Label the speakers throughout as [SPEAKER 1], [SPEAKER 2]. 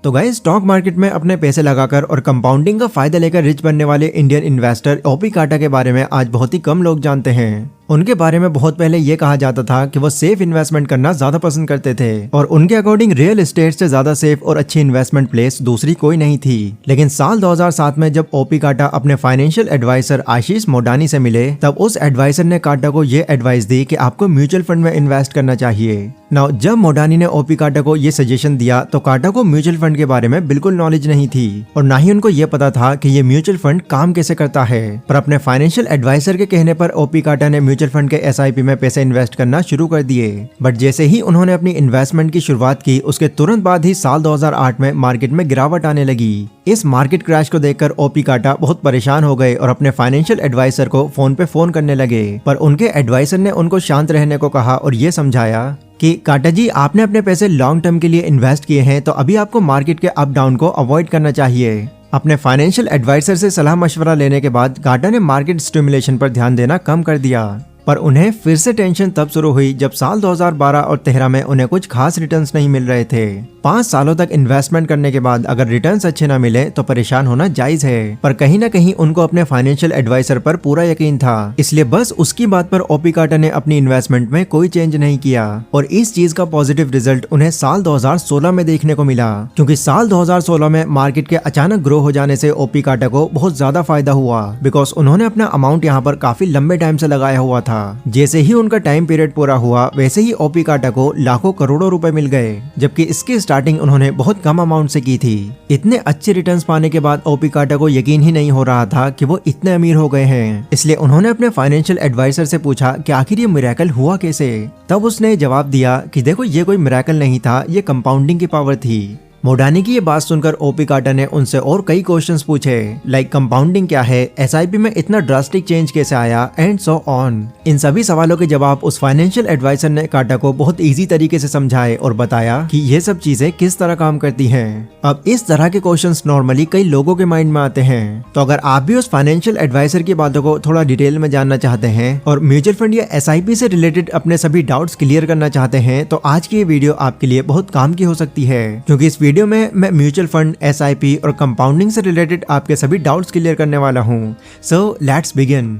[SPEAKER 1] तो guys, stock market में अपने पैसे लगाकर और कंपाउंडिंग का फायदा लेकर रिच बनने वाले इंडियन इन्वेस्टर ओपी काटा के बारे में आज बहुत ही कम लोग जानते हैं। उनके बारे में बहुत पहले ये कहा जाता था कि वो सेफ इन्वेस्टमेंट करना ज्यादा पसंद करते थे और उनके अकॉर्डिंग रियल एस्टेट से ज्यादा सेफ और अच्छी इन्वेस्टमेंट प्लेस दूसरी कोई नहीं थी। लेकिन साल 2007 में जब ओपी काटा अपने फाइनेंशियल एडवाइजर आशीष मोडानी से मिले, तब उस एडवाइजर ने काटा को ये एडवाइस दी कि आपको म्यूचुअल फंड में इन्वेस्ट करना चाहिए। नाउ जब मोडानी ने ओपी काटा को ये सजेशन दिया तो काटा को म्यूचुअल फंड के बारे में बिल्कुल नॉलेज नहीं थी और ना ही उनको ये पता था कि ये म्यूचुअल फंड काम कैसे करता है। पर अपने फाइनेंशियल एडवाइजर के कहने पर ओपी काटा ने म्यूचुअल फंड के एसआईपी में पैसे इन्वेस्ट करना शुरू कर दिए। बट जैसे ही उन्होंने अपनी इन्वेस्टमेंट की शुरुआत की, उसके तुरंत बाद ही साल 2008 में मार्केट में गिरावट आने लगी। इस मार्केट क्रैश को देखकर ओपी काटा बहुत परेशान हो गए और अपने फाइनेंशियल एडवाइजर को फोन पे फोन करने लगे। पर उनके एडवाइजर ने उनको शांत रहने को कहा और ये समझाया कि काटा जी, आपने अपने पैसे लॉन्ग टर्म के लिए इन्वेस्ट किए हैं, तो अभी आपको मार्केट के अप डाउन को अवॉइड करना चाहिए। अपने फाइनेंशियल एडवाइजर से सलाह मशवरा लेने के बाद काटा ने मार्केट स्टिमुलेशन पर ध्यान देना कम कर दिया। पर उन्हें फिर से टेंशन तब शुरू हुई जब साल 2012 और 2013 में उन्हें कुछ खास रिटर्न्स नहीं मिल रहे थे। 5 सालों तक इन्वेस्टमेंट करने के बाद अगर रिटर्न्स अच्छे ना मिले तो परेशान होना जायज है। पर कहीं ना कहीं उनको अपने फाइनेंशियल एडवाइजर पर पूरा यकीन था, इसलिए बस उसकी बात पर ओपी काटा ने अपनी इन्वेस्टमेंट में कोई चेंज नहीं किया और इस चीज का पॉजिटिव रिजल्ट उन्हें साल 2016 में देखने को मिला, क्योंकि साल 2016 में मार्केट के अचानक ग्रो हो जाने से ओपी काटा को बहुत ज्यादा फायदा हुआ, बिकॉज उन्होंने अपना अमाउंट यहाँ पर काफी लंबे टाइम से लगाया हुआ था। जैसे ही उनका टाइम पीरियड पूरा हुआ, वैसे ही ओपी काटा को लाखों करोड़ों रुपए मिल गए, जबकि इसकी स्टार्टिंग उन्होंने बहुत कम अमाउंट से की थी। इतने अच्छे रिटर्न्स पाने के बाद ओपी काटा को यकीन ही नहीं हो रहा था कि वो इतने अमीर हो गए हैं, इसलिए उन्होंने अपने फाइनेंशियल एडवाइजर से पूछा कि आखिर ये मिरेकल हुआ कैसे। तब उसने जवाब दिया कि देखो, ये कोई मिरेकल नहीं था, ये कंपाउंडिंग की पावर थी। मोडानी की ये बात सुनकर ओपी काटा ने उनसे और कई क्वेश्चंस पूछे, लाइक कंपाउंडिंग क्या है, एसआईपी में इतना ड्रास्टिक चेंज कैसे आया, एंड सो ऑन। इन सभी सवालों के जवाब उस फाइनेंशियल एडवाइजर ने काटा को बहुत इजी तरीके से समझाए और बताया कि ये सब चीजें किस तरह काम करती हैं। अब इस तरह के क्वेश्चंस नॉर्मली कई लोगों के माइंड में आते हैं, तो अगर आप भी उस फाइनेंशियल एडवाइजर की बातों को थोड़ा डिटेल में जानना चाहते हैं और म्यूचुअल फंड या एसआईपी से रिलेटेड अपने सभी डाउट्स क्लियर करना चाहते हैं, तो आज की ये वीडियो आपके लिए बहुत काम की हो सकती है, क्योंकि इस वीडियो में मैं म्यूचुअल फंड, एसआईपी और कंपाउंडिंग से रिलेटेड आपके सभी डाउट्स क्लियर करने वाला हूँ। So let's begin.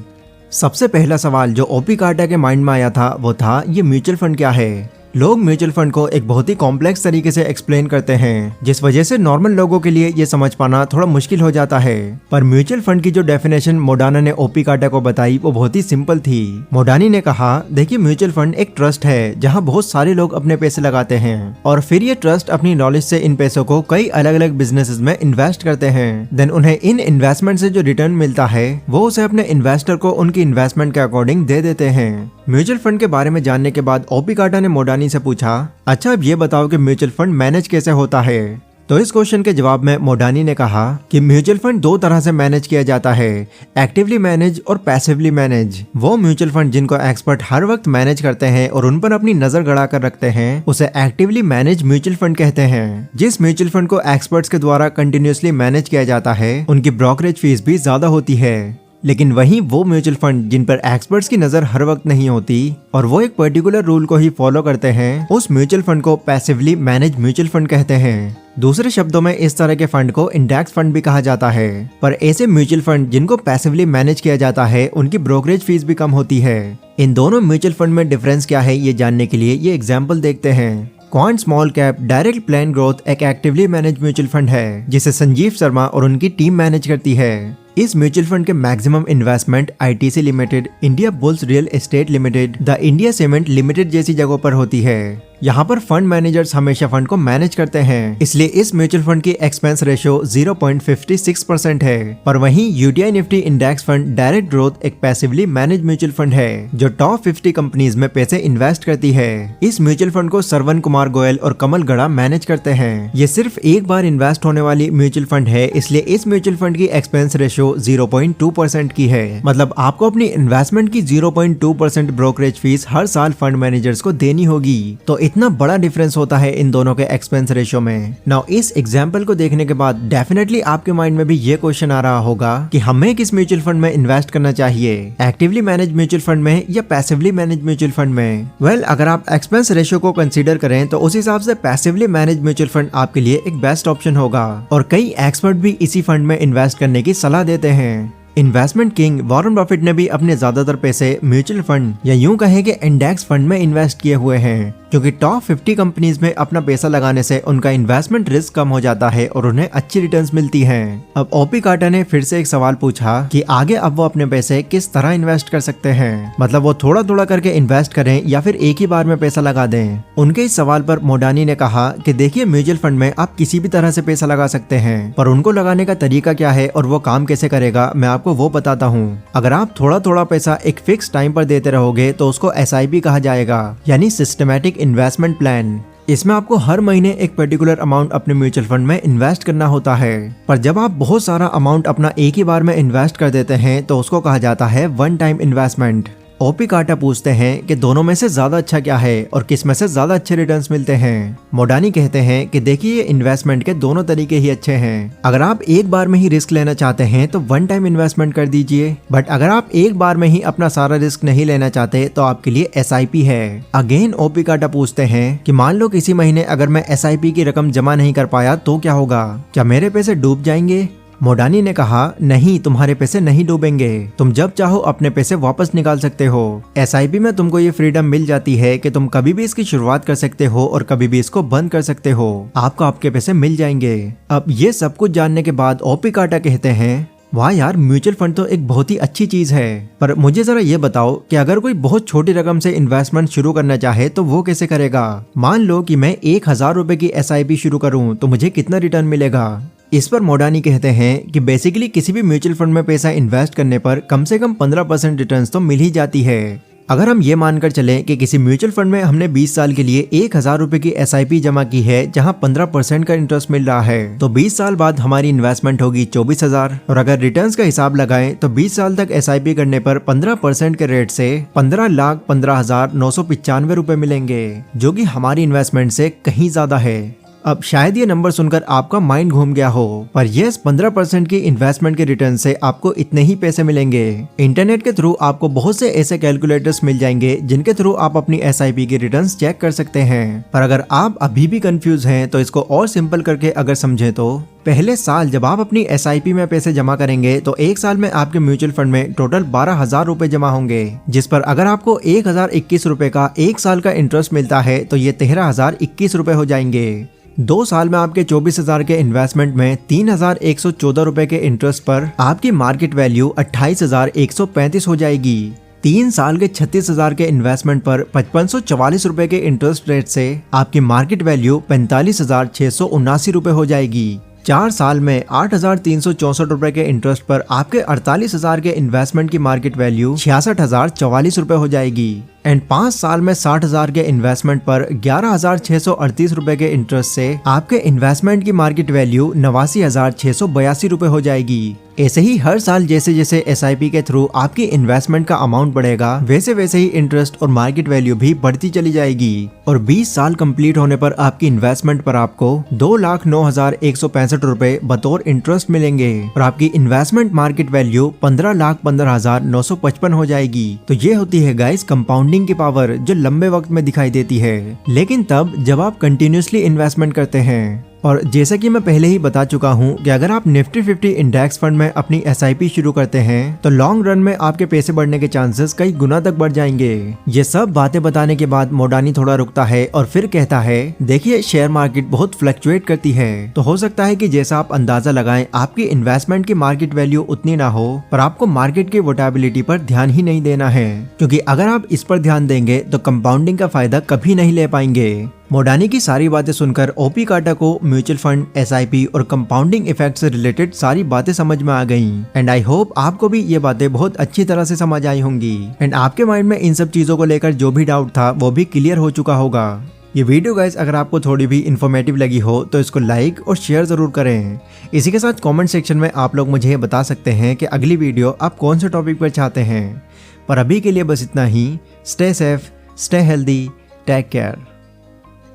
[SPEAKER 1] सबसे पहला सवाल जो ओपी काटा के माइंड में आया था वो था, ये म्यूचुअल फंड क्या है। लोग म्यूचुअल फंड को एक बहुत ही कॉम्प्लेक्स तरीके से एक्सप्लेन करते हैं, जिस वजह से नॉर्मल लोगों के लिए ये समझ पाना थोड़ा मुश्किल हो जाता है। पर म्यूचुअल फंड की जो डेफिनेशन मोडाना ने ओपी काटा को बताई वो बहुत ही सिंपल थी। मोडानी ने कहा, देखिए, म्यूचुअल फंड एक ट्रस्ट है जहां बहुत सारे लोग अपने पैसे लगाते हैं और फिर ये ट्रस्ट अपनी नॉलेज से इन पैसों को कई अलग अलग बिजनेसेस में इन्वेस्ट करते हैं। देन उन्हें इन इन्वेस्टमेंट से जो रिटर्न मिलता है वो उसे अपने इन्वेस्टर को उनकी इन्वेस्टमेंट के अकॉर्डिंग दे देते हैं। म्यूचुअल फंड के बारे में जानने के बाद ओपी काटा ने मोडानी से पूछा, अच्छा अब ये बताओ कि म्यूचुअल फंड मैनेज कैसे होता है। तो इस क्वेश्चन के जवाब में मोडानी ने कहा कि म्यूचुअल फंड 2 तरह से मैनेज किया जाता है, एक्टिवली मैनेज और पैसिवली मैनेज। वो म्यूचुअल फंड जिनको एक्सपर्ट हर वक्त मैनेज करते हैं और उन पर अपनी नजर गड़ा कर रखते हैं, उसे एक्टिवली मैनेज म्यूचुअल फंड कहते हैं। जिस म्यूचुअल फंड को एक्सपर्ट्स के द्वारा कंटिन्यूअसली मैनेज किया जाता है, उनकी ब्रोकरेज फीस भी ज्यादा होती है। लेकिन वहीं वो म्यूचुअल फंड जिन पर एक्सपर्ट्स की नजर हर वक्त नहीं होती और वो एक पर्टिकुलर रूल को ही फॉलो करते हैं, उस म्यूचुअल फंड को पैसिवली मैनेज म्यूचुअल फंड कहते हैं। दूसरे शब्दों में इस तरह के फंड को इंडेक्स फंड भी कहा जाता है। पर ऐसे म्यूचुअल फंड जिनको पैसिवली मैनेज किया जाता है, उनकी ब्रोकरेज फीस भी कम होती है। इन दोनों म्यूचुअल फंड में डिफरेंस क्या है, ये जानने के लिए ये एग्जाम्पल देखते हैं। Quant small cap direct plan growth एक एक्टिवली मैनेज म्यूचुअल फंड है जिसे संजीव शर्मा और उनकी टीम मैनेज करती है। इस म्यूचुअल फंड के maximum investment ITC limited, India bulls real estate limited, the India cement limited जैसी जगहों पर होती है। यहाँ पर फंड मैनेजर्स हमेशा फंड को मैनेज करते हैं, इसलिए इस म्यूचुअल फंड की एक्सपेंस रेशियो 0.56% है। पर वहीं UTI Nifty index fund direct growth एक पैसिवली मैनेज म्यूचुअल फंड है जो टॉप 50 कंपनीज में पैसे इन्वेस्ट करती है। इस म्यूचुअल फंड को श्रवण कुमार गोयल और कमल गढ़ा मैनेज करते हैं। ये सिर्फ एक बार इन्वेस्ट होने वाली म्यूचुअल फंड है, इसलिए इस म्यूचुअल फंड की एक्सपेंस रेशियो 0.2% की है। मतलब आपको अपनी इन्वेस्टमेंट की 0.2% ब्रोकरेज फीस हर साल फंड मैनेजर्स को देनी होगी। तो इतना बड़ा डिफरेंस होता है इन दोनों के एक्सपेंस रेशियो में। नाउ इस एग्जांपल को देखने के बाद डेफिनेटली आपके माइंड में भी ये क्वेश्चन आ रहा होगा कि हमें किस म्यूचुअल फंड में इन्वेस्ट करना चाहिए, एक्टिवली मैनेज म्यूचुअल फंड में या पैसिवली मैनेज म्यूचुअल फंड में। वेल, अगर आप एक्सपेंस रेशियो को कंसीडर करें तो उस हिसाब से पैसिवली मैनेज म्यूचुअल फंड आपके लिए एक बेस्ट ऑप्शन होगा और कई एक्सपर्ट भी इसी फंड में इन्वेस्ट करने की सलाह देते हैं। इन्वेस्टमेंट किंग वॉरेन बफेट ने भी अपने ज्यादातर पैसे म्यूचुअल फंड या यूं कहें कि इंडेक्स फंड में इन्वेस्ट किए हुए हैं, क्योंकि टॉप 50 कंपनीज में अपना पैसा लगाने से उनका इन्वेस्टमेंट रिस्क कम हो जाता है और उन्हें अच्छी रिटर्न्स मिलती हैं। अब ओपी कार्टर ने फिर से एक सवाल पूछा कि आगे अब वो अपने पैसे किस तरह इन्वेस्ट कर सकते हैं, मतलब वो थोड़ा थोड़ा करके इन्वेस्ट करें या फिर एक ही बार में पैसा लगा दें। उनके इस सवाल पर मोडानी ने कहा कि देखिए, म्यूचुअल फंड में आप किसी भी तरह से पैसा लगा सकते हैं, पर उनको लगाने का तरीका क्या है और वो काम कैसे करेगा मैं आपको वो बताता हूँ। अगर आप थोड़ा थोड़ा पैसा एक फिक्स टाइम पर देते रहोगे तो उसको SIP कहा जाएगा, यानी सिस्टमैटिक इन्वेस्टमेंट प्लान। इसमें आपको हर महीने एक पर्टिकुलर अमाउंट अपने म्यूचुअल फंड में इन्वेस्ट करना होता है, पर जब आप बहुत सारा अमाउंट अपना एक ही बार में इन्वेस्ट कर देते हैं तो उसको कहा जाता है one time investment. OP Carter पूछते हैं कि दोनों में से ज्यादा अच्छा क्या है और किस में से ज्यादा अच्छे रिटर्न्स मिलते हैं। मोडानी कहते हैं कि देखिए, ये इन्वेस्टमेंट के दोनों तरीके ही अच्छे हैं। अगर आप एक बार में ही रिस्क लेना चाहते हैं तो वन टाइम इन्वेस्टमेंट कर दीजिए, बट अगर आप एक बार में ही अपना सारा रिस्क नहीं लेना चाहते तो आपके लिए SIP है। अगेन ओपी कार्टर पूछते हैं कि मान लो किसी महीने अगर मैं SIP की रकम जमा नहीं कर पाया तो क्या होगा, क्या मेरे पैसे डूब जाएंगे? मोडानी ने कहा, नहीं, तुम्हारे पैसे नहीं डूबेंगे, तुम जब चाहो अपने पैसे वापस निकाल सकते हो। SIP में तुमको ये फ्रीडम मिल जाती है कि तुम कभी भी इसकी शुरुआत कर सकते हो और कभी भी इसको बंद कर सकते हो, आपको आपके पैसे मिल जाएंगे। अब ये सब कुछ जानने के बाद ओपी कार्टर कहते हैं, वाह यार, म्यूचुअल फंड तो एक बहुत ही अच्छी चीज है, पर मुझे जरा ये बताओ कि अगर कोई बहुत छोटी रकम से इन्वेस्टमेंट शुरू करना चाहे तो वो कैसे करेगा? मान लो कि मैं 1000 रुपए की SIP शुरू करूं तो मुझे कितना रिटर्न मिलेगा? इस पर मोडानी कहते हैं कि बेसिकली किसी भी म्यूचुअल फंड में पैसा इन्वेस्ट करने पर कम से कम 15% रिटर्न्स तो मिल ही जाती है। अगर हम ये मानकर चलें कि किसी म्यूचुअल फंड में हमने 20 साल के लिए 1000 रुपए की SIP जमा की है, जहां 15% का इंटरेस्ट मिल रहा है, तो 20 साल बाद हमारी इन्वेस्टमेंट होगी 24,000। और अगर रिटर्न्स का हिसाब लगाएं तो 20 साल तक SIP करने पर 15% के रेट से 15,15,995 रुपए मिलेंगे, जो कि हमारी इन्वेस्टमेंट से कहीं ज्यादा है। अब शायद ये नंबर सुनकर आपका माइंड घूम गया हो, पर यस, 15% की इन्वेस्टमेंट के रिटर्न से आपको इतने ही पैसे मिलेंगे। इंटरनेट के थ्रू आपको बहुत से ऐसे कैलकुलेटर्स मिल जाएंगे जिनके थ्रू आप अपनी SIP की रिटर्न्स चेक कर सकते हैं। पर अगर आप अभी भी कंफ्यूज हैं तो इसको और सिंपल करके अगर समझें तो पहले साल जब आप अपनी SIP में पैसे जमा करेंगे तो एक साल में आपके म्यूचुअल फंड में टोटल 12,000 रुपए जमा होंगे, जिस पर अगर आपको 1,021 रुपए का एक साल का इंटरेस्ट मिलता है तो ये 13,021 रुपए हो जाएंगे। 2 साल में आपके 24,000 के इन्वेस्टमेंट में 3,114 रुपए के इंटरेस्ट पर आपकी मार्केट वैल्यू 28,135 हो जाएगी। 3 साल के 36,000 के इन्वेस्टमेंट पर 5544 रुपए के इंटरेस्ट रेट से आपकी मार्केट वैल्यू 45,679 रुपए हो जाएगी। 4 साल में 8,364 रुपए के इंटरेस्ट पर आपके 48,000 के इन्वेस्टमेंट की मार्केट वैल्यू 66,044 रुपए हो जाएगी। एंड 5 साल में 60,000 के इन्वेस्टमेंट पर 11,638 रुपए के इंटरेस्ट से आपके इन्वेस्टमेंट की मार्केट वैल्यू 89,682 रुपए हो जाएगी। ऐसे ही हर साल जैसे जैसे SIP के थ्रू आपकी इन्वेस्टमेंट का अमाउंट बढ़ेगा, वैसे वैसे ही इंटरेस्ट और मार्केट वैल्यू भी बढ़ती चली जाएगी। और 20 साल कंप्लीट होने पर आपकी इन्वेस्टमेंट पर आपको 2,09,165 रुपए बतौर इंटरेस्ट मिलेंगे और आपकी इन्वेस्टमेंट मार्केट वैल्यू 15,15,955 हो जाएगी। तो ये होती है गाइस कंपाउंडिंग की पावर, जो लंबे वक्त में दिखाई देती है, लेकिन तब जब आप कंटिन्यूसली इन्वेस्टमेंट करते हैं। और जैसा कि मैं पहले ही बता चुका हूं कि अगर आप निफ्टी 50 इंडेक्स फंड में अपनी SIP शुरू करते हैं तो लॉन्ग रन में आपके पैसे बढ़ने के चांसेस कई गुना तक बढ़ जाएंगे। ये सब बातें बताने के बाद मोडानी थोड़ा रुकता है और फिर कहता है, देखिए, शेयर मार्केट बहुत फ्लक्चुएट करती है, तो हो सकता है कि जैसा आप अंदाजा लगाएं आपकी इन्वेस्टमेंट की मार्केट वैल्यू उतनी ना हो, पर आपको मार्केट की वोलेटिलिटी पर ध्यान ही नहीं देना है, क्योंकि अगर आप इस पर ध्यान देंगे तो कंपाउंडिंग का फायदा कभी नहीं ले पाएंगे। मोडानी की सारी बातें सुनकर ओपी कार्टर को म्यूचुअल फंड, SIP और कंपाउंडिंग इफेक्ट से रिलेटेड सारी बातें समझ में आ गईं। एंड आई होप आपको भी ये बातें बहुत अच्छी तरह से समझ आई होंगी एंड आपके माइंड में इन सब चीजों को लेकर जो भी डाउट था वो भी क्लियर हो चुका होगा। ये वीडियो गाइस अगर आपको थोड़ी भी इन्फॉर्मेटिव लगी हो तो इसको लाइक और शेयर जरूर करें। इसी के साथ कमेंट सेक्शन में आप लोग मुझे बता सकते हैं कि अगली वीडियो आप कौन से टॉपिक पर चाहते हैं। पर अभी के लिए बस इतना ही। Stay safe, stay healthy, take care.